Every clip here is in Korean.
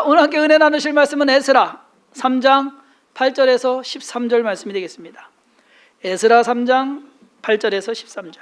오늘 함께 은혜 나누실 말씀은 에스라 3장 8절에서 13절 말씀이 되겠습니다. 에스라 3장 8절에서 13절.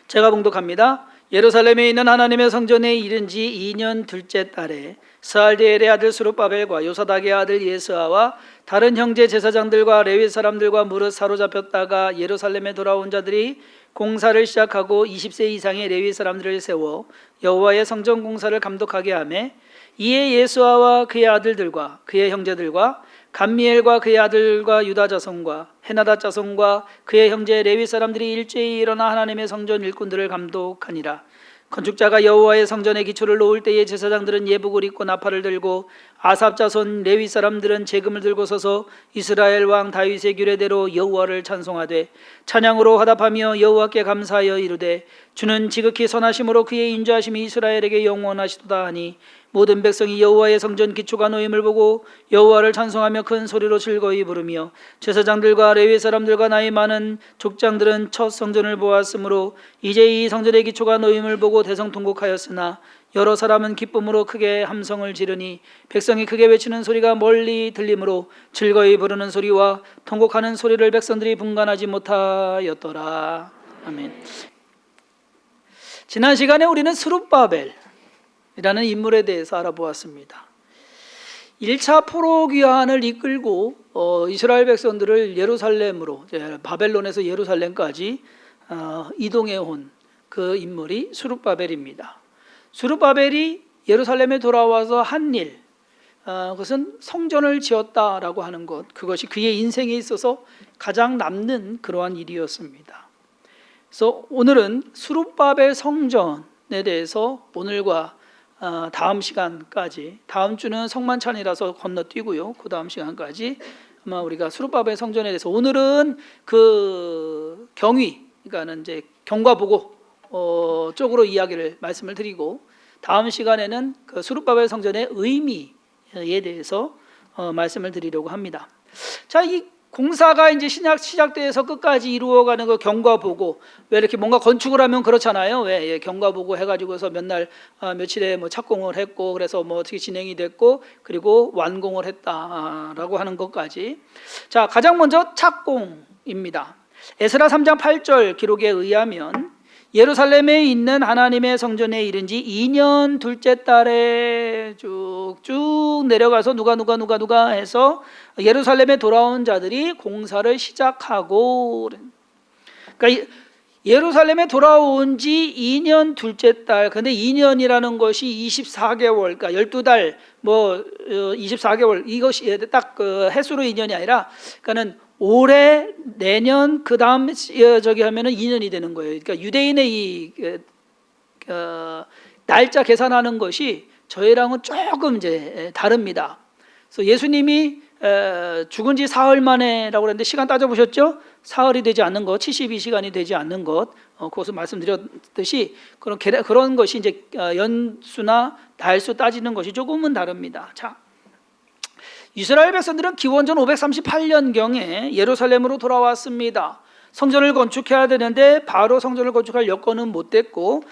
제가 봉독합니다. 예루살렘에 있는 하나님의 성전에 이른 지 2년 둘째 달에 스알디엘의 아들 스룹바벨과 요사닥의 아들 예스아와 다른 형제 제사장들과 레위 사람들과 무릇 사로잡혔다가 예루살렘에 돌아온 자들이 공사를 시작하고 20세 이상의 레위 사람들을 세워 여호와의 성전 공사를 감독하게 하며, 이에 예수아와 그의 아들들과 그의 형제들과 감미엘과 그의 아들과 유다 자손과 헤나다 자손과 그의 형제 레위 사람들이 일제히 일어나 하나님의 성전 일꾼들을 감독하니라. 건축자가 여호와의 성전에 기초를 놓을 때에 제사장들은 예복을 입고 나팔을 들고, 아삽 자손 레위 사람들은 제금을 들고 서서 이스라엘 왕 다윗의 규례대로 여호와를 찬송하되 찬양으로 화답하며 여호와께 감사하여 이르되, 주는 지극히 선하심으로 그의 인자하심이 이스라엘에게 영원하시도다 하니, 모든 백성이 여호와의 성전 기초가 놓임을 보고 여호와를 찬송하며 큰 소리로 즐거이 부르며, 제사장들과 레위 사람들과 나이 많은 족장들은 첫 성전을 보았으므로 이제 이 성전의 기초가 놓임을 보고 대성통곡하였으나, 여러 사람은 기쁨으로 크게 함성을 지르니 백성이 크게 외치는 소리가 멀리 들리므로 즐거이 부르는 소리와 통곡하는 소리를 백성들이 분간하지 못하였더라. 아멘. 지난 시간에 우리는 스룹바벨 이라는 인물에 대해서 알아보았습니다. 1차 포로귀환을 이끌고 이스라엘 백성들을 예루살렘으로, 바벨론에서 예루살렘까지 이동해 온 그 인물이 스룹바벨입니다. 스룹바벨이 예루살렘에 돌아와서 한 일, 그것은 성전을 지었다라고 하는 것, 그것이 그의 인생에 있어서 가장 남는 그러한 일이었습니다. 그래서 오늘은 스룹바벨 성전에 대해서 오늘과 다음 시간까지, 다음 주는 성만찬이라서 건너뛰고요, 그 다음 시간까지 아마 우리가 스룹바벨 성전에 대해서, 오늘은 그 경위, 그러니까는 이제 경과보고 쪽으로 이야기를 말씀을 드리고, 다음 시간에는 그 스룹바벨 성전의 의미에 대해서 말씀을 드리려고 합니다. 자, 이 공사가 이제 시작돼서 끝까지 이루어가는 그 경과보고, 왜 이렇게 뭔가 건축을 하면 그렇잖아요. 왜 경과보고 해가지고서 몇 날 며칠에 뭐 착공을 했고, 그래서 뭐 어떻게 진행이 됐고, 그리고 완공을 했다라고 하는 것까지. 자, 가장 먼저 착공입니다. 에스라 3장 8절 기록에 의하면 예루살렘에 있는 하나님의 성전에 이른 지 2년 둘째 달에 쭉쭉 내려가서 누가 해서 예루살렘에 돌아온 자들이 공사를 시작하고, 그러니까 예루살렘에 돌아온 지 2년 둘째 달, 근데 2년이라는 것이 24개월, 그러니까 12달, 24개월, 이것이 딱 그 해수로 2년이 아니라, 그러니까는 올해, 내년, 그 다음 저기 하면은 2년이 되는 거예요. 그러니까 유대인의 이 날짜 계산하는 것이 저희랑은 조금 이제 다릅니다. 그래서 예수님이 죽은 지 사흘 만에라고 그랬는데, 시간 따져보셨죠? 사흘이 되지 않는 것, 72시간이 되지 않는 것, 그것을 말씀드렸듯이 그런 것이 이제 연수나 달수 따지는 것이 조금은 다릅니다. 자, 이스라엘 백성들은 기원전 538년경에 예루살렘으로 돌아왔습니다. 성전을 건축해야 되는데 바로 성전을 건축할 여건은 못 됐고,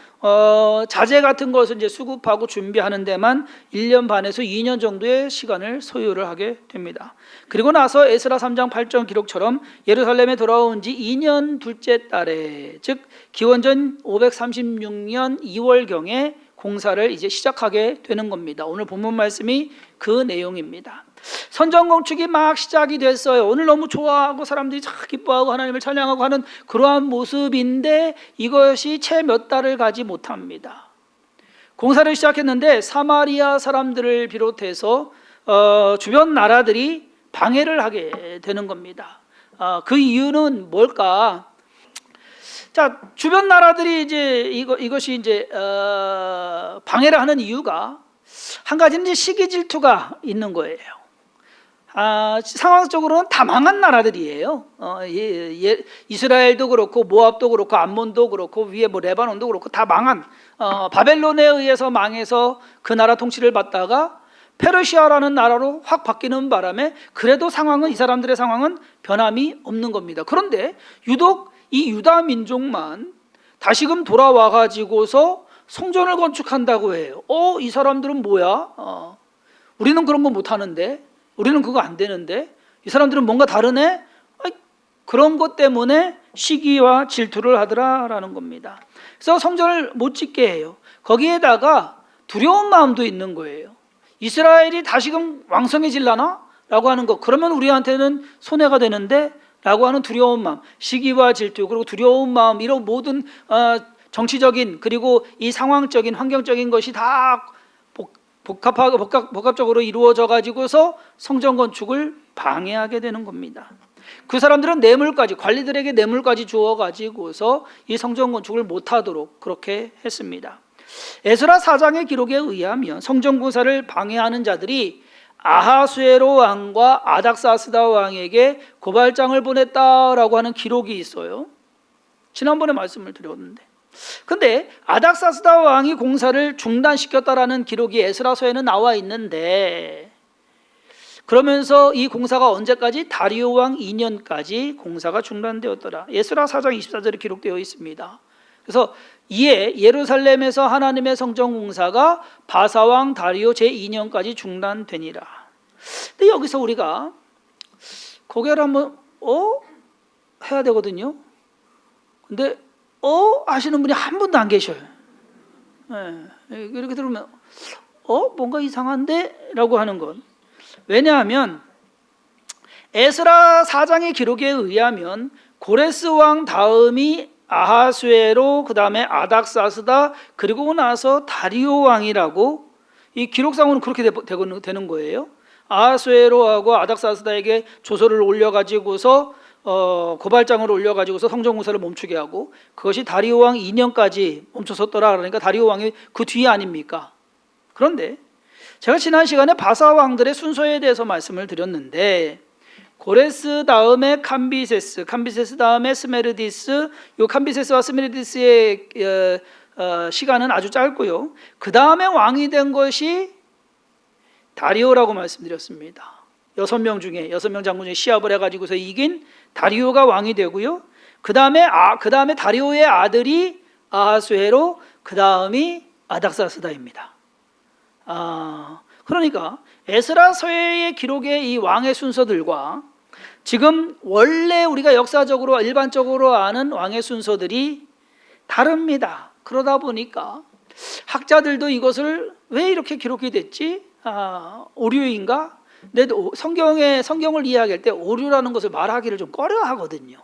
자재 같은 것을 이제 수급하고 준비하는 데만 1년 반에서 2년 정도의 시간을 소요를 하게 됩니다. 그리고 나서 에스라 3장 8절 기록처럼 예루살렘에 돌아온 지 2년 둘째 달에, 즉 기원전 536년 2월경에 공사를 이제 시작하게 되는 겁니다. 오늘 본문 말씀이 그 내용입니다. 성전 건축이 막 시작이 됐어요. 오늘 너무 좋아하고 사람들이 참 기뻐하고 하나님을 찬양하고 하는 그러한 모습인데, 이것이 채 몇 달을 가지 못합니다. 공사를 시작했는데 사마리아 사람들을 비롯해서 주변 나라들이 방해를 하게 되는 겁니다. 그 이유는 뭘까? 자, 주변 나라들이 이제 이것이 이제 방해를 하는 이유가 한 가지는 이제 시기 질투가 있는 거예요. 상황적으로는 다 망한 나라들이에요. 이스라엘도 그렇고 모압도 그렇고 암몬도 그렇고 위에 뭐 레바논도 그렇고 다 망한, 바벨론에 의해서 망해서 그 나라 통치를 받다가 페르시아라는 나라로 확 바뀌는 바람에 그래도 상황은, 이 사람들의 상황은 변함이 없는 겁니다. 그런데 유독 이 유다 민족만 다시금 돌아와 가지고서 성전을 건축한다고 해요. 이 사람들은 뭐야? 우리는 그런 거 못하는데, 우리는 그거 안 되는데, 이 사람들은 뭔가 다르네? 그런 것 때문에 시기와 질투를 하더라라는 겁니다. 그래서 성전을 못 짓게 해요. 거기에다가 두려운 마음도 있는 거예요. 이스라엘이 다시금 왕성해질라나? 라고 하는 거. 그러면 우리한테는 손해가 되는데? 라고 하는 두려운 마음, 시기와 질투, 그리고 두려운 마음, 이런 모든 정치적인 그리고 이 상황적인 환경적인 것이 다 복합적으로 이루어져 가지고서 성전 건축을 방해하게 되는 겁니다. 그 사람들은 뇌물까지, 관리들에게 뇌물까지 주어 가지고서 이 성전 건축을 못하도록 그렇게 했습니다. 에스라 4장의 기록에 의하면 성전 공사를 방해하는 자들이 아하수에로 왕과 아닥사스다 왕에게 고발장을 보냈다라고 하는 기록이 있어요. 지난번에 말씀을 드렸는데, 근데 아닥사스다 왕이 공사를 중단시켰다라는 기록이 에스라서에는 나와 있는데, 그러면서 이 공사가 언제까지? 다리오 왕 2년까지 공사가 중단되었더라. 에스라 4장 24절에 기록되어 있습니다. 그래서 이에 예루살렘에서 하나님의 성전 공사가 바사왕 다리오 제2년까지 중단되니라. 근데 여기서 우리가 고개를 한번 해야 되거든요. 근데 하시는 분이 한 분도 안 계셔요. 이렇게 들으면 뭔가 이상한데? 라고 하는 건, 왜냐하면 에스라 4장의 기록에 의하면 고레스 왕 다음이 아하수에로, 그 다음에 아닥사스다, 그리고 나서 다리오 왕이라고 이 기록상으로는 그렇게 되는 거예요. 아하수에로하고 아닥사스다에게 조서를 올려가지고서 고발장을 올려가지고서 성전공사를 멈추게 하고, 그것이 다리오 왕 2년까지 멈춰섰더라. 그러니까 다리오 왕이 그 뒤에 아닙니까? 그런데 제가 지난 시간에 바사 왕들의 순서에 대해서 말씀을 드렸는데, 고레스 다음에 캄비세스 다음에 스메르디스, 요 캄비세스와 스메르디스의 시간은 아주 짧고요. 그 다음에 왕이 된 것이 다리오라고 말씀드렸습니다. 6명 장군 중에 시합을 해가지고서 이긴 다리오가 왕이 되고요. 그 다음에 다리오의 아들이 아하수에로, 그 다음이 아닥사스다입니다. 그러니까 에스라서의 기록의 이 왕의 순서들과 지금 원래 우리가 역사적으로 일반적으로 아는 왕의 순서들이 다릅니다. 그러다 보니까 학자들도 이것을 왜 이렇게 기록이 됐지? 오류인가? 근데 성경을 이해할 때 오류라는 것을 말하기를 좀 꺼려 하거든요.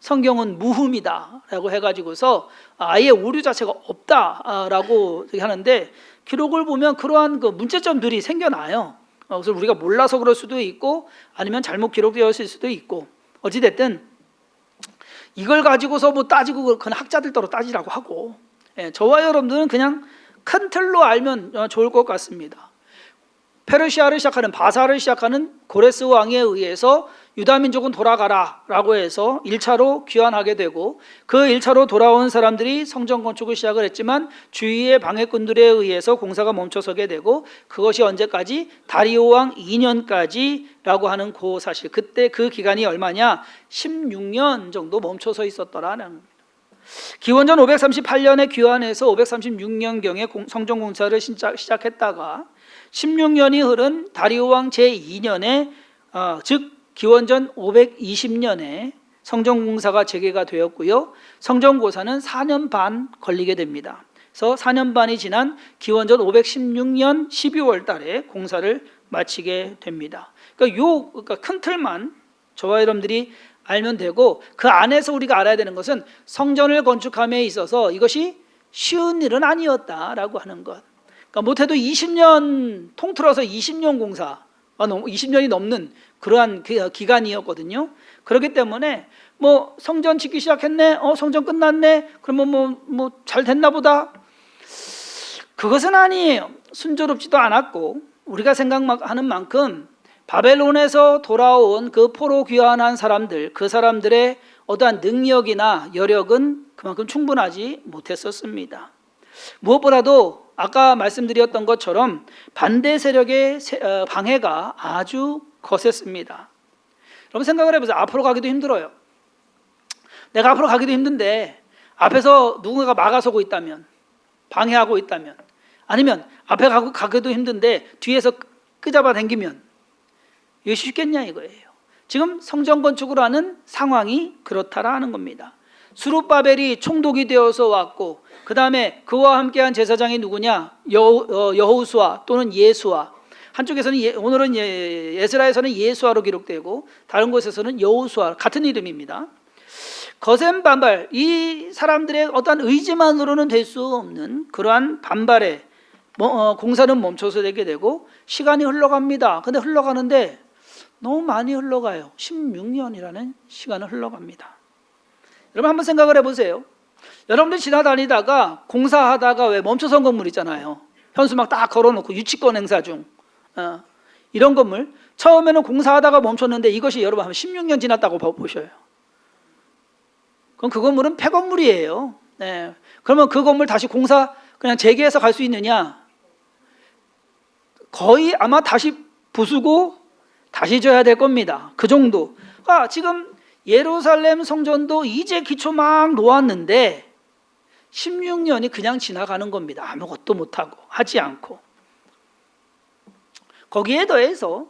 성경은 무흠이다라고 해가지고서 아예 오류 자체가 없다라고 하는데, 기록을 보면 그러한 그 문제점들이 생겨나요. 그래서 우리가 몰라서 그럴 수도 있고, 아니면 잘못 기록되어 있을 수도 있고, 어찌됐든 이걸 가지고서 뭐 따지고, 그건 학자들 따로 따지라고 하고, 저와 여러분들은 그냥 큰 틀로 알면 좋을 것 같습니다. 페르시아를 시작하는, 바사를 시작하는 고레스 왕에 의해서 유다민족은 돌아가라 라고 해서 1차로 귀환하게 되고, 그 1차로 돌아온 사람들이 성전 건축을 시작을 했지만 주위의 방해꾼들에 의해서 공사가 멈춰서게 되고, 그것이 언제까지? 다리오 왕 2년까지 라고 하는 그 사실, 그때 그 기간이 얼마냐? 16년 정도 멈춰서 있었더라는. 기원전 538년에 귀환해서 536년경에 성전 공사를 시작했다가 16년이 흐른 다리오 왕 제2년에 즉 기원전 520년에 성전 공사가 재개가 되었고요. 성전 공사는 4년 반 걸리게 됩니다. 그래서 4년 반이 지난 기원전 516년 12월 달에 공사를 마치게 됩니다. 그러니까 큰 틀만 저와 여러분들이 알면 되고, 그 안에서 우리가 알아야 되는 것은 성전을 건축함에 있어서 이것이 쉬운 일은 아니었다라고 하는 것. 그러니까 못해도 20년 통틀어서 20년 공사, 20년이 넘는 그러한 기간이었거든요. 그렇기 때문에 뭐 성전 짓기 시작했네, 성전 끝났네, 그러면 뭐 잘 됐나 보다. 그것은 아니에요. 순조롭지도 않았고, 우리가 생각하는 만큼 바벨론에서 돌아온 그 포로 귀환한 사람들, 그 사람들의 어떠한 능력이나 여력은 그만큼 충분하지 못했었습니다. 무엇보다도 아까 말씀드렸던 것처럼 반대 세력의 방해가 아주 거셌습니다. 여러분 생각을 해보세요. 앞으로 가기도 힘들어요. 내가 앞으로 가기도 힘든데 앞에서 누군가가 막아서고 있다면, 방해하고 있다면, 아니면 앞에 가기도 힘든데 뒤에서 끄잡아 당기면 이게 쉽겠냐 이거예요. 지금 성전 건축을 하는 상황이 그렇다라는 겁니다. 스룹바벨이 총독이 되어서 왔고, 그 다음에 그와 함께한 제사장이 누구냐? 여호수아 또는 예수아. 한쪽에서는 오늘은 에스라에서는 예수아로 기록되고 다른 곳에서는 여호수아, 같은 이름입니다. 거센 반발, 이 사람들의 어떤 의지만으로는 될 수 없는 그러한 반발에 공사는 멈춰서 되게 되고 시간이 흘러갑니다. 근데 흘러가는데 너무 많이 흘러가요. 16년이라는 시간은 흘러갑니다. 여러분 한번 생각을 해보세요. 여러분들 지나다니다가 공사하다가 왜 멈춰선 건물 있잖아요. 현수막 딱 걸어놓고 유치권 행사 중 이런 건물, 처음에는 공사하다가 멈췄는데 이것이 여러분 한 16년 지났다고 보셔요. 그럼 그 건물은 폐건물이에요. 네. 그러면 그 건물 다시 공사 그냥 재개해서 갈 수 있느냐? 거의 아마 다시 부수고 다시 져야 될 겁니다. 그 정도. 지금 예루살렘 성전도 이제 기초 막 놓았는데 16년이 그냥 지나가는 겁니다. 아무것도 못하고 하지 않고. 거기에 더해서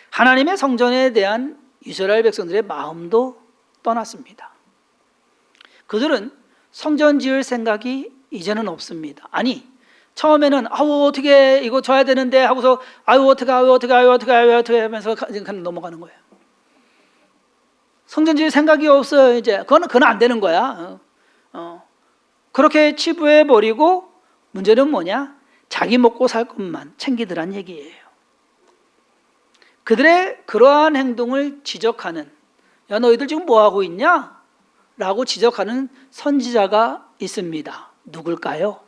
하나님의 성전에 대한 이스라엘 백성들의 마음도 떠났습니다. 그들은 성전 지을 생각이 이제는 없습니다. 아니, 처음에는 어떻게 이거 줘야 되는데 하고서 어떻게 하면서 그냥 넘어가는 거예요. 성전 지을 생각이 없어요. 이제 그건 안 되는 거야. 그렇게 치부해 버리고 문제는 뭐냐? 자기 먹고 살 것만 챙기더란 얘기예요. 그들의 그러한 행동을 지적하는, 야 너희들 지금 뭐 하고 있냐? 라고 지적하는 선지자가 있습니다. 누굴까요?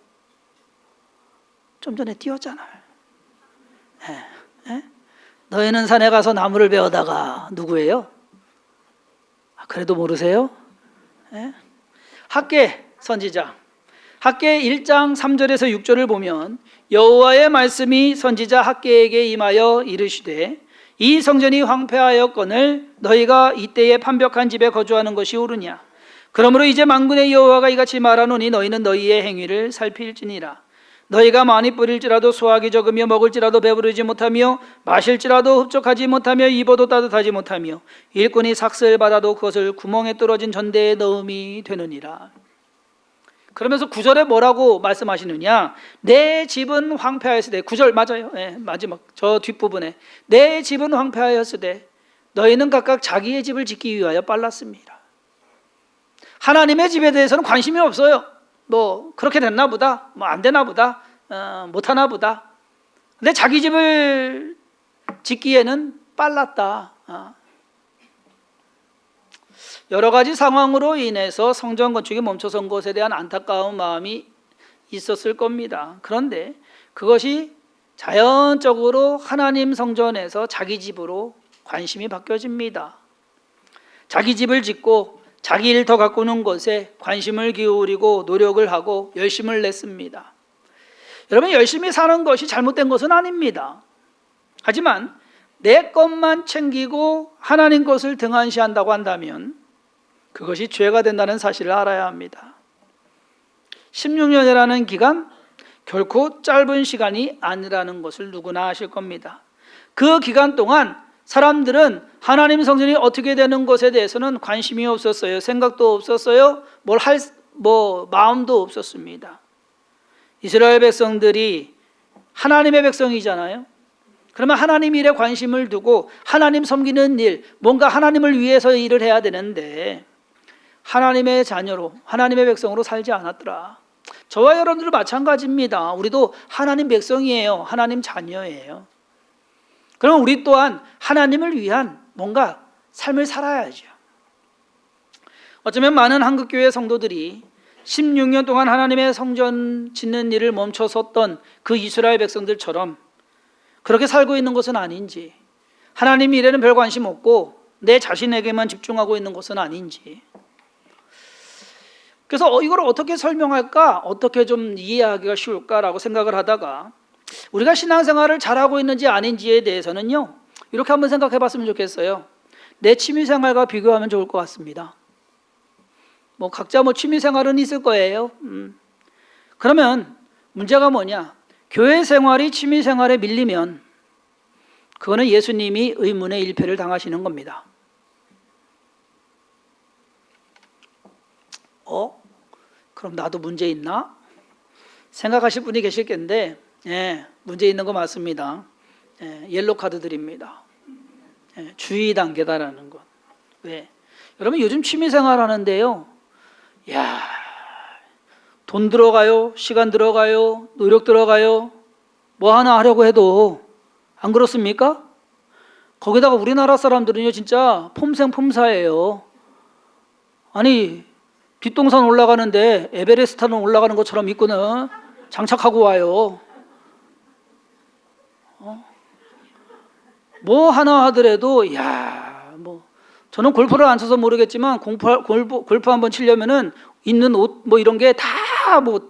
좀 전에 띄웠잖아요. 너희는 산에 가서 나무를 베어다가 누구예요? 그래도 모르세요? 학개 선지자, 학개 1장 3절에서 6절을 보면 여호와의 말씀이 선지자 학개에게 임하여 이르시되 이 성전이 황폐하였거늘 너희가 이때에 판벽한 집에 거주하는 것이 옳으냐? 그러므로 이제 만군의 여호와가 이같이 말하노니 너희는 너희의 행위를 살필지니라. 너희가 많이 뿌릴지라도 수확이 적으며 먹을지라도 배부르지 못하며 마실지라도 흡족하지 못하며 입어도 따뜻하지 못하며 일꾼이 삭슬 받아도 그것을 구멍에 떨어진 전대에 넣음이 되느니라. 그러면서 9절에 뭐라고 말씀하시느냐? 내 집은 황폐하였으되, 9절 맞아요. 마지막 저 뒷부분에 내 집은 황폐하였으되 너희는 각각 자기의 집을 짓기 위하여 빨랐습니다. 하나님의 집에 대해서는 관심이 없어요. 뭐 그렇게 됐나 보다, 뭐 안 되나 보다, 못하나 보다. 근데 자기 집을 짓기에는 빨랐다. 여러 가지 상황으로 인해서 성전 건축이 멈춰선 것에 대한 안타까운 마음이 있었을 겁니다. 그런데 그것이 자연적으로 하나님 성전에서 자기 집으로 관심이 바뀌어집니다. 자기 집을 짓고 자기 일 더 가꾸는 것에 관심을 기울이고 노력을 하고 열심을 냈습니다. 여러분, 열심히 사는 것이 잘못된 것은 아닙니다. 하지만 내 것만 챙기고 하나님 것을 등한시한다고 한다면 그것이 죄가 된다는 사실을 알아야 합니다. 16년이라는 기간, 결코 짧은 시간이 아니라는 것을 누구나 아실 겁니다. 그 기간 동안 사람들은 하나님 성전이 어떻게 되는 것에 대해서는 관심이 없었어요. 생각도 없었어요. 마음도 없었습니다. 이스라엘 백성들이 하나님의 백성이잖아요. 그러면 하나님 일에 관심을 두고 하나님 섬기는 일, 뭔가 하나님을 위해서 일을 해야 되는데 하나님의 자녀로, 하나님의 백성으로 살지 않았더라. 저와 여러분들도 마찬가지입니다. 우리도 하나님 백성이에요. 하나님 자녀예요. 그럼 우리 또한 하나님을 위한 뭔가 삶을 살아야죠. 어쩌면 많은 한국교회 성도들이 16년 동안 하나님의 성전 짓는 일을 멈춰섰던 그 이스라엘 백성들처럼 그렇게 살고 있는 것은 아닌지, 하나님 일에는 별 관심 없고 내 자신에게만 집중하고 있는 것은 아닌지. 그래서 이걸 어떻게 설명할까, 어떻게 좀 이해하기가 쉬울까라고 생각을 하다가 우리가 신앙생활을 잘하고 있는지 아닌지에 대해서는요, 이렇게 한번 생각해 봤으면 좋겠어요. 내 취미생활과 비교하면 좋을 것 같습니다. 각자 취미생활은 있을 거예요. 그러면 문제가 뭐냐? 교회 생활이 취미 생활에 밀리면 그거는 예수님이 의문의 일패를 당하시는 겁니다. 그럼 나도 문제 있나? 생각하실 분이 계실텐데 문제 있는 거 맞습니다. 옐로 카드 드립니다. 주의 단계다라는 것. 왜? 여러분 요즘 취미생활 하는데요, 돈 들어가요, 시간 들어가요, 노력 들어가요. 뭐 하나 하려고 해도 안 그렇습니까? 거기다가 우리나라 사람들은요 진짜 폼생폼사예요. 아니 뒷동산 올라가는데 에베레스트는 올라가는 것처럼 믿고는 장착하고 와요. 뭐 하나 하더라도 뭐 저는 골프를 안 쳐서 모르겠지만 골프 한번 치려면은 있는 옷 뭐 이런 게 다 뭐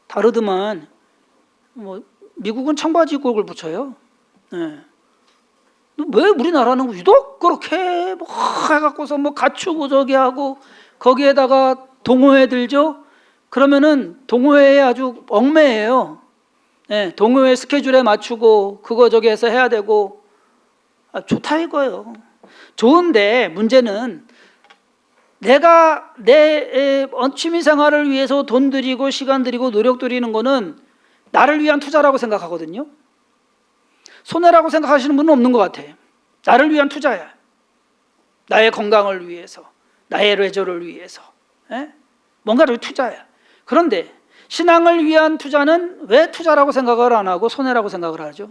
다르더만, 뭐 미국은 청바지 입고 골프 쳐요. 왜 우리나라는 유독 그렇게 뭐 해갖고서 뭐 갖추고 저기 하고 거기에다가 동호회 들죠? 그러면은 동호회에 아주 얽매예요. 동호회 스케줄에 맞추고 그거 저기 해서 해야 되고, 좋다 이거예요. 좋은데 문제는 내가 내 취미생활을 위해서 돈 들이고 시간 들이고 노력 들이는 거는 나를 위한 투자라고 생각하거든요. 손해라고 생각하시는 분은 없는 것 같아. 나를 위한 투자야. 나의 건강을 위해서, 나의 레저를 위해서, 뭔가를 투자야. 그런데 신앙을 위한 투자는 왜 투자라고 생각을 안 하고 손해라고 생각을 하죠?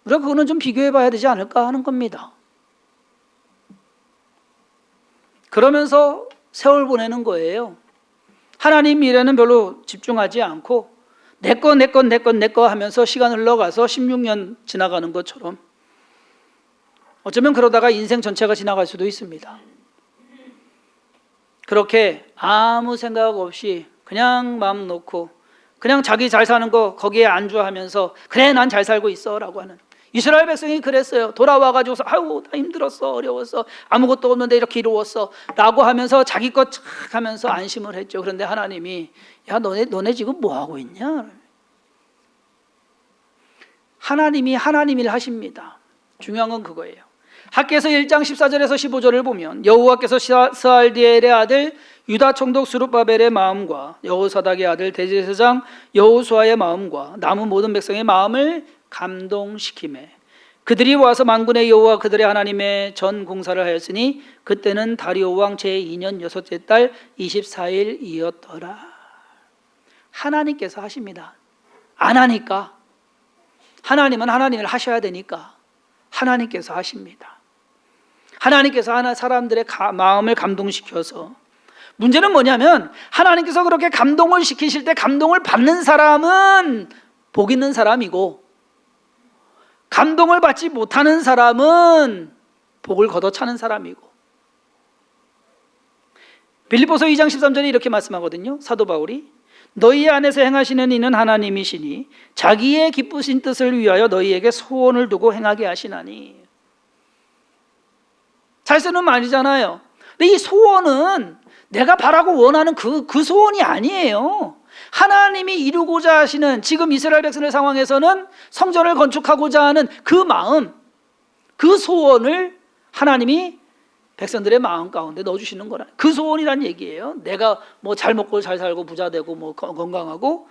우리가 그거는 좀 비교해 봐야 되지 않을까 하는 겁니다. 그러면서 세월 보내는 거예요. 하나님 일에는 별로 집중하지 않고 내 거 하면서 시간 흘러가서 16년 지나가는 것처럼, 어쩌면 그러다가 인생 전체가 지나갈 수도 있습니다. 그렇게 아무 생각 없이 그냥 마음 놓고 그냥 자기 잘 사는 거 거기에 안주하면서 그래 난 잘 살고 있어 라고 하는, 이스라엘 백성이 그랬어요. 돌아와가지고서 아유 나 힘들었어, 어려웠어, 아무것도 없는데 이렇게 이루었어 라고 하면서 자기 것 착 하면서 안심을 했죠. 그런데 하나님이 너네 지금 뭐 하고 있냐? 하나님이 하나님 일 하십니다. 중요한 건 그거예요. 학개서 1장 14절에서 15절을 보면 여호와께서 스알디엘의 아들 유다 총독 스룹바벨의 마음과 여호사닥의 아들 대제사장 여호수아의 마음과 남은 모든 백성의 마음을 감동시키매 그들이 와서 만군의 여호와 그들의 하나님의 전 공사를 하였으니 그때는 다리오 왕 제2년 여섯째 달 24일이었더라. 하나님께서 하십니다. 안 하니까, 하나님은 하나님을 하셔야 되니까 하나님께서 하십니다. 하나님께서 사람들의 마음을 감동시켜서, 문제는 뭐냐면 하나님께서 그렇게 감동을 시키실 때 감동을 받는 사람은 복 있는 사람이고 감동을 받지 못하는 사람은 복을 걷어차는 사람이고, 빌립보서 2장 13절에 이렇게 말씀하거든요. 사도 바울이 너희 안에서 행하시는 이는 하나님이시니 자기의 기쁘신 뜻을 위하여 너희에게 소원을 두고 행하게 하시나니. 잘 쓰는 말이잖아요. 근데 이 소원은 내가 바라고 원하는 그 소원이 아니에요. 하나님이 이루고자 하시는, 지금 이스라엘 백성의 상황에서는 성전을 건축하고자 하는 그 마음, 그 소원을 하나님이 백성들의 마음 가운데 넣어주시는 거라. 그 소원이란 얘기예요. 내가 뭐 잘 먹고 잘 살고 부자 되고 뭐 건강하고,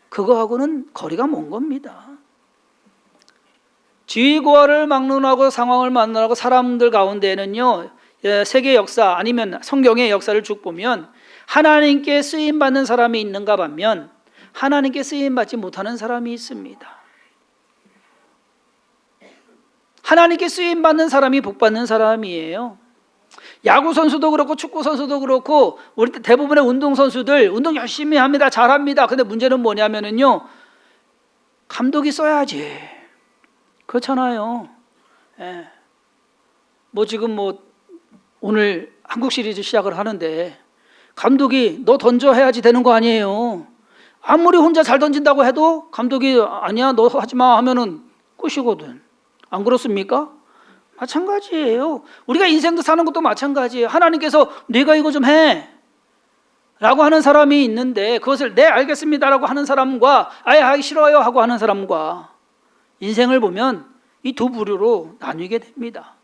그거하고는 거리가 먼 겁니다. 지위고하를 막론하고 상황을 만나고 사람들 가운데는요, 세계 역사 아니면 성경의 역사를 쭉 보면 하나님께 쓰임받는 사람이 있는가 반면 하나님께 쓰임받지 못하는 사람이 있습니다. 하나님께 쓰임받는 사람이 복받는 사람이에요. 야구 선수도 그렇고 축구 선수도 그렇고 우리 대부분의 운동 선수들 운동 열심히 합니다. 잘합니다. 근데 문제는 뭐냐면은요, 감독이 써야지. 그렇잖아요. 뭐 지금 뭐 오늘 한국 시리즈 시작을 하는데 감독이 너 던져 해야지 되는 거 아니에요. 아무리 혼자 잘 던진다고 해도 감독이 아니야 너 하지마 하면은 끝이거든. 안 그렇습니까? 마찬가지예요. 우리가 인생도 사는 것도 마찬가지예요. 하나님께서 네가 이거 좀 해. 라고 하는 사람이 있는데, 그것을 네 알겠습니다라고 하는 사람과 아예 하기 싫어요 하고 하는 사람과 인생을 보면 이 두 부류로 나뉘게 됩니다.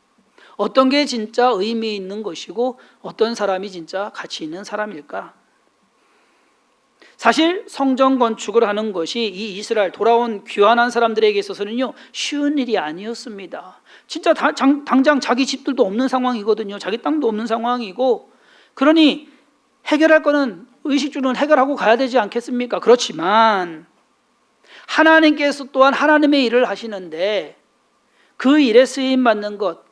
어떤 게 진짜 의미 있는 것이고 어떤 사람이 진짜 가치 있는 사람일까? 사실 성전 건축을 하는 것이 이 이스라엘 돌아온 귀환한 사람들에게 있어서는요 쉬운 일이 아니었습니다. 진짜 당장 자기 집들도 없는 상황이거든요. 자기 땅도 없는 상황이고, 그러니 해결할 거는 의식주는 해결하고 가야 되지 않겠습니까? 그렇지만 하나님께서 또한 하나님의 일을 하시는데 그 일에 쓰임받는 것,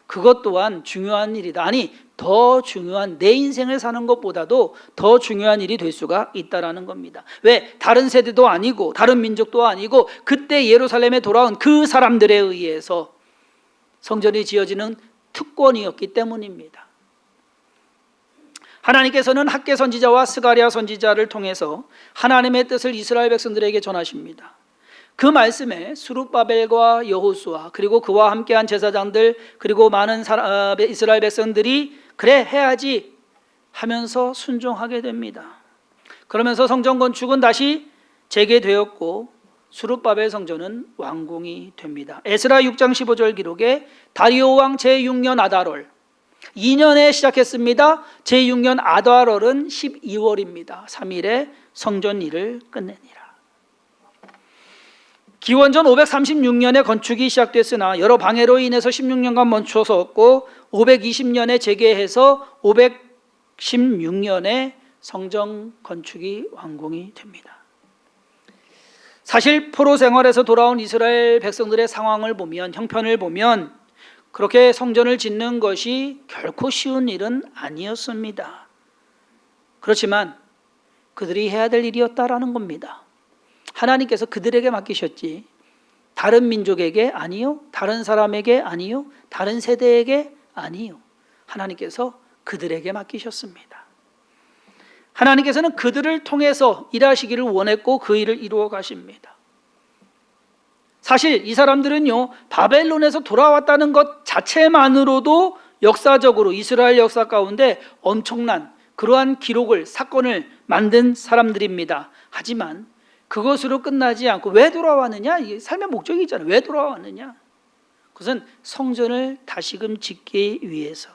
그것 또한 중요한 일이다. 아니 더 중요한, 내 인생을 사는 것보다도 더 중요한 일이 될 수가 있다라는 겁니다. 왜? 다른 세대도 아니고 다른 민족도 아니고 그때 예루살렘에 돌아온 그 사람들에 의해서 성전이 지어지는 특권이었기 때문입니다. 하나님께서는 학개 선지자와 스가랴 선지자를 통해서 하나님의 뜻을 이스라엘 백성들에게 전하십니다. 그 말씀에 스룹바벨과 여호수아 그리고 그와 함께한 제사장들 그리고 많은 이스라엘 백성들이 그래 해야지 하면서 순종하게 됩니다. 그러면서 성전 건축은 다시 재개되었고 스룹바벨 성전은 완공이 됩니다. 에스라 6장 15절 기록에 다리오 왕 제6년 아달월 2년에 시작했습니다. 제6년 아달월은 12월입니다. 3일에 성전 일을 끝내니라. 기원전 536년에 건축이 시작됐으나 여러 방해로 인해서 16년간 멈춰섰고 520년에 재개해서 516년에 성전 건축이 완공이 됩니다. 사실 포로 생활에서 돌아온 이스라엘 백성들의 상황을 보면, 형편을 보면 그렇게 성전을 짓는 것이 결코 쉬운 일은 아니었습니다. 그렇지만 그들이 해야 될 일이었다라는 겁니다. 하나님께서 그들에게 맡기셨지 다른 민족에게 아니요, 다른 사람에게 아니요, 다른 세대에게 아니요, 하나님께서 그들에게 맡기셨습니다. 하나님께서는 그들을 통해서 일하시기를 원했고 그 일을 이루어 가십니다. 사실 이 사람들은요 바벨론에서 돌아왔다는 것 자체만으로도 역사적으로 이스라엘 역사 가운데 엄청난 그러한 기록을, 사건을 만든 사람들입니다. 하지만 그것으로 끝나지 않고 왜 돌아왔느냐? 이게 삶의 목적이 있잖아요. 왜 돌아왔느냐? 그것은 성전을 다시금 짓기 위해서.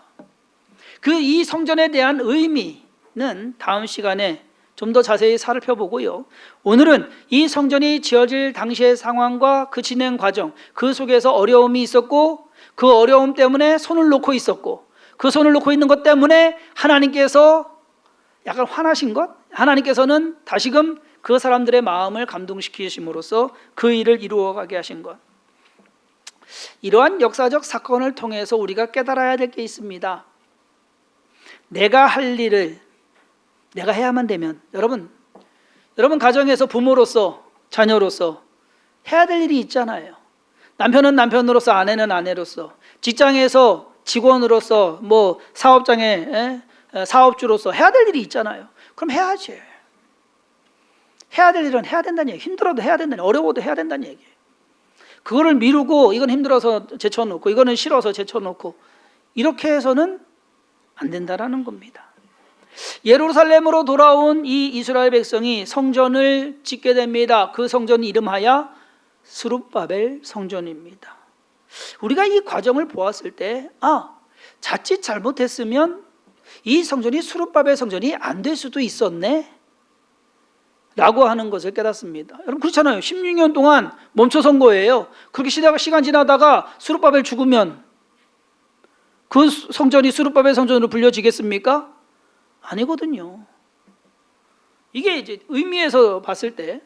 이 성전에 대한 의미는 다음 시간에 좀 더 자세히 살펴보고요. 오늘은 이 성전이 지어질 당시의 상황과 그 진행 과정, 그 속에서 어려움이 있었고 그 어려움 때문에 손을 놓고 있었고 그 손을 놓고 있는 것 때문에 하나님께서 약간 화나신 것, 하나님께서는 다시금 그 사람들의 마음을 감동시키심으로써 그 일을 이루어가게 하신 것, 이러한 역사적 사건을 통해서 우리가 깨달아야 될 게 있습니다. 내가 할 일을 내가 해야만 되면, 여러분 가정에서 부모로서 자녀로서 해야 될 일이 있잖아요. 남편은 남편으로서, 아내는 아내로서, 직장에서 직원으로서, 사업장의 사업주로서 해야 될 일이 있잖아요. 그럼 해야지. 해야 될 일은 해야 된다는 얘기. 힘들어도 해야 된다는 얘기. 어려워도 해야 된다는 얘기. 그거를 미루고 이건 힘들어서 제쳐놓고 이거는 싫어서 제쳐놓고 이렇게 해서는 안 된다라는 겁니다. 예루살렘으로 돌아온 이 이스라엘 백성이 성전을 짓게 됩니다. 그 성전 이름하여 스룹바벨 성전입니다. 우리가 이 과정을 보았을 때 자칫 잘못했으면 이 성전이 스룹바벨 성전이 안 될 수도 있었네 라고 하는 것을 깨닫습니다. 여러분 그렇잖아요. 16년 동안 멈춰선 거예요. 그렇게 시간 지나다가 스룹바벨 죽으면 그 성전이 스룹바벨 성전으로 불려지겠습니까? 아니거든요. 이게 이제 의미에서 봤을 때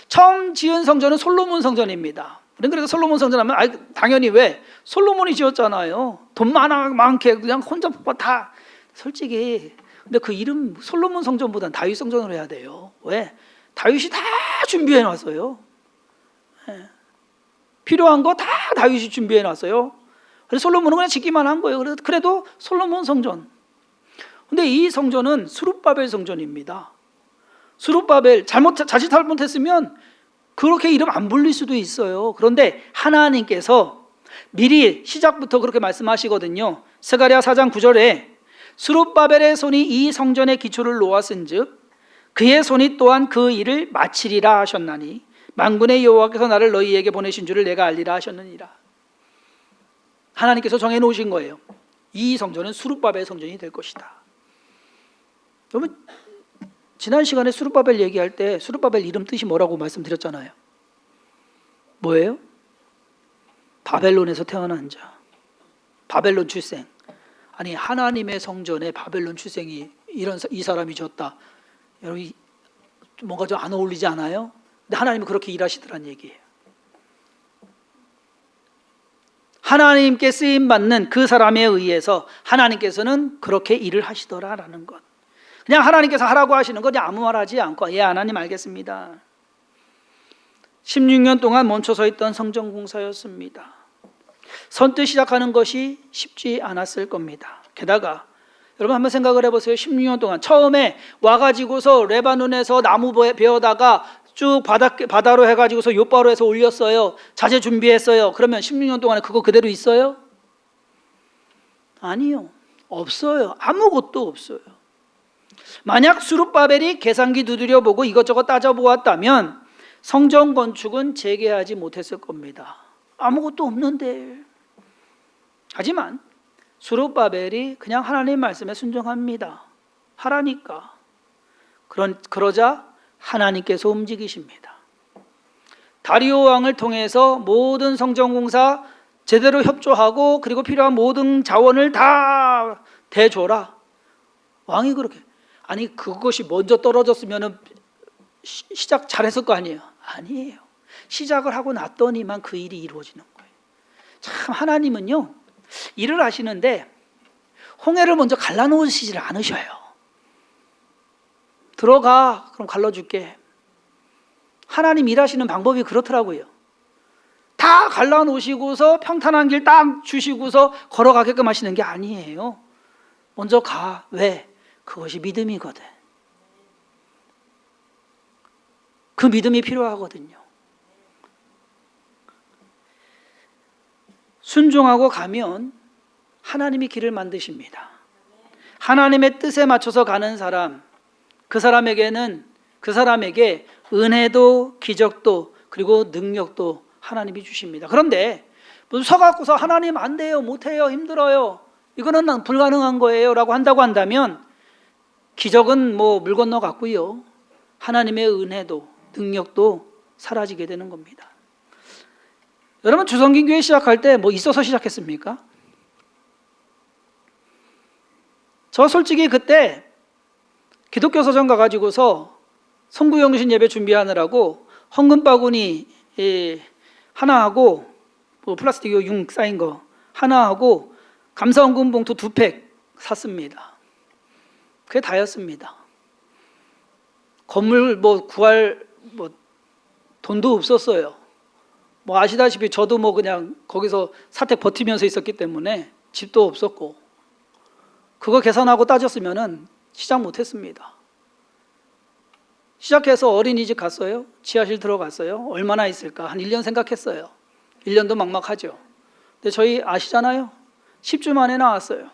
처음 지은 성전은 솔로몬 성전입니다. 그래서 솔로몬 성전 하면 당연히 왜? 솔로몬이 지었잖아요. 돈 많게 그냥 혼자 다. 솔직히 근데 그 이름 솔로몬 성전보다는 다윗 성전으로 해야 돼요. 왜? 다윗이 다 준비해 놨어요. 필요한 거 다 다윗이 준비해 놨어요. 그래서 솔로몬은 그냥 짓기만 한 거예요. 그래도 솔로몬 성전. 근데 이 성전은 스룹바벨 성전입니다. 스룹바벨 자칫 잘못했으면 그렇게 이름 안 불릴 수도 있어요. 그런데 하나님께서 미리 시작부터 그렇게 말씀하시거든요. 스가랴 4장 9절에 스룹바벨의 손이 이 성전의 기초를 놓았은즉 그의 손이 또한 그 일을 마치리라 하셨나니 만군의 여호와께서 나를 너희에게 보내신 줄을 내가 알리라 하셨느니라. 하나님께서 정해놓으신 거예요. 이 성전은 스룹바벨 성전이 될 것이다. 여러분, 지난 시간에 스룹바벨 얘기할 때 스룹바벨 이름 뜻이 뭐라고 말씀드렸잖아요. 뭐예요? 바벨론에서 태어난 자, 바벨론 출생. 아니, 하나님의 성전에 바벨론 출생이 이 사람이 졌다. 여러분, 뭔가 좀 안 어울리지 않아요? 근데 하나님은 그렇게 일하시더란 얘기예요. 하나님께 쓰임 받는 그 사람에 의해서 하나님께서는 그렇게 일을 하시더라라는 것. 그냥 하나님께서 하라고 하시는 거 그냥 아무 말 하지 않고, 예, 하나님 알겠습니다. 16년 동안 멈춰 서 있던 성전 공사였습니다. 선뜻 시작하는 것이 쉽지 않았을 겁니다. 게다가 여러분 한번 생각을 해보세요. 16년 동안 처음에 와가지고서 레바논에서 나무 베어다가 쭉 바다로 해가지고서 요바로 해서 올렸어요. 자재 준비했어요. 그러면 16년 동안에 그거 그대로 있어요? 아니요, 없어요. 아무것도 없어요. 만약 스룹바벨이 계산기 두드려 보고 이것저것 따져보았다면 성전 건축은 재개하지 못했을 겁니다. 아무것도 없는데. 하지만 스룹바벨이 그냥 하나님의 말씀에 순종합니다. 하라니까. 그러자 하나님께서 움직이십니다. 다리오 왕을 통해서 모든 성전 공사 제대로 협조하고 그리고 필요한 모든 자원을 다 대줘라. 왕이 그렇게. 아니, 그것이 먼저 떨어졌으면 시작 잘했을 거 아니에요? 아니에요. 시작을 하고 났더니만 그 일이 이루어지는 거예요. 참, 하나님은요, 일을 하시는데 홍해를 먼저 갈라놓으시질 않으셔요. 들어가, 그럼 갈라줄게. 하나님 일하시는 방법이 그렇더라고요. 다 갈라놓으시고서 평탄한 길 딱 주시고서 걸어가게끔 하시는 게 아니에요. 먼저 가. 왜? 그것이 믿음이거든. 그 믿음이 필요하거든요. 순종하고 가면 하나님이 길을 만드십니다. 하나님의 뜻에 맞춰서 가는 사람, 그 사람에게 은혜도 기적도 그리고 능력도 하나님이 주십니다. 그런데 서갖고서 하나님 안 돼요, 못해요, 힘들어요, 이거는 불가능한 거예요 라고 한다고 한다면 기적은 물 건너 갔고요, 하나님의 은혜도 능력도 사라지게 되는 겁니다. 여러분, 주성긴 교회 시작할 때 있어서 시작했습니까? 저 솔직히 그때 기독교 서점 가가지고서 성구영신 예배 준비하느라고 헌금 바구니 하나하고 플라스틱 융 쌓인 거 하나하고 감사헌금 봉투 2팩 샀습니다. 그게 다였습니다. 건물 구할 돈도 없었어요. 아시다시피 저도 그냥 거기서 사택 버티면서 있었기 때문에 집도 없었고, 그거 계산하고 따졌으면은 시작 못했습니다. 시작해서 어린이집 갔어요. 지하실 들어갔어요. 얼마나 있을까? 한 1년 생각했어요. 1년도 막막하죠. 근데 저희 아시잖아요. 10주 만에 나왔어요.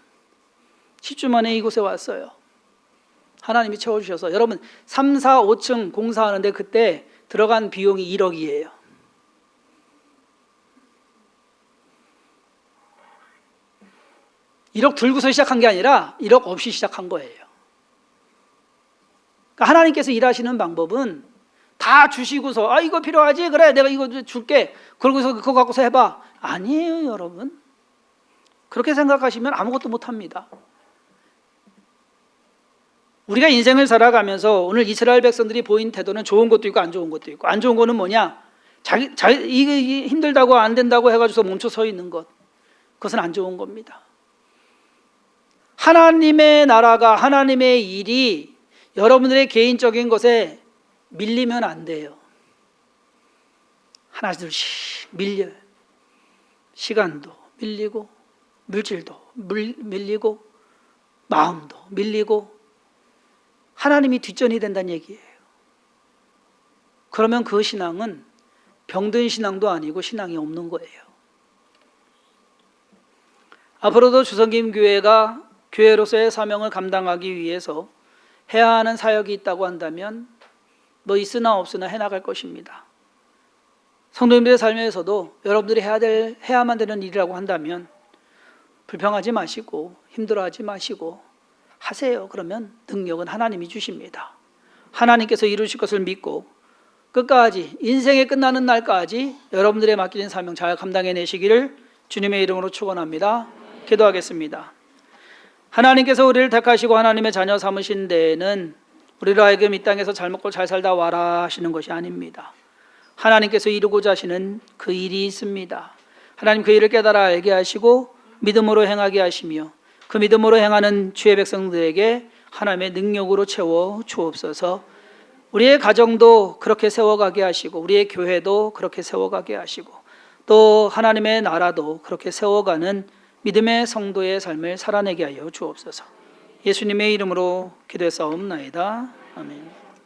10주 만에 이곳에 왔어요. 하나님이 채워주셔서. 여러분, 3, 4, 5층 공사하는데 그때 들어간 비용이 1억이에요. (1억) 들고서 시작한 게 아니라 1억 없이 시작한 거예요. 그러니까 하나님께서 일하시는 방법은 다 주시고서 이거 필요하지? 그래, 내가 이거 줄게. 그러고서 그거 갖고서 해봐. 아니에요, 여러분. 그렇게 생각하시면 아무것도 못합니다. 우리가 인생을 살아가면서 오늘 이스라엘 백성들이 보인 태도는 좋은 것도 있고 안 좋은 것도 있고, 안 좋은 거는 뭐냐? 이게 힘들다고 안 된다고 해가지고 멈춰 서 있는 것, 그것은 안 좋은 겁니다. 하나님의 나라가, 하나님의 일이 여러분들의 개인적인 것에 밀리면 안 돼요. 하나둘씩 밀려요. 시간도 밀리고, 물질도 밀리고, 마음도 밀리고, 하나님이 뒷전이 된다는 얘기예요. 그러면 그 신앙은 병든 신앙도 아니고 신앙이 없는 거예요. 앞으로도 주성김 교회가 교회로서의 사명을 감당하기 위해서 해야 하는 사역이 있다고 한다면 뭐 있으나 없으나 해나갈 것입니다. 성도님들의 삶에서도 여러분들이 해야만 되는 일이라고 한다면 불평하지 마시고 힘들어하지 마시고 하세요. 그러면 능력은 하나님이 주십니다. 하나님께서 이루실 것을 믿고 끝까지 인생이 끝나는 날까지 여러분들의 맡겨진 사명 잘 감당해내시기를 주님의 이름으로 축원합니다. 기도하겠습니다. 하나님께서 우리를 택하시고 하나님의 자녀 삼으신 데에는 우리로 하여금 이 땅에서 잘 먹고 잘 살다 와라 하시는 것이 아닙니다. 하나님께서 이루고자 하시는 그 일이 있습니다. 하나님 그 일을 깨달아 알게 하시고 믿음으로 행하게 하시며 그 믿음으로 행하는 주의 백성들에게 하나님의 능력으로 채워 주옵소서. 우리의 가정도 그렇게 세워가게 하시고 우리의 교회도 그렇게 세워가게 하시고 또 하나님의 나라도 그렇게 세워가는 믿음의 성도의 삶을 살아내게 하여 주옵소서. 예수님의 이름으로 기도했사옵나이다. 아멘.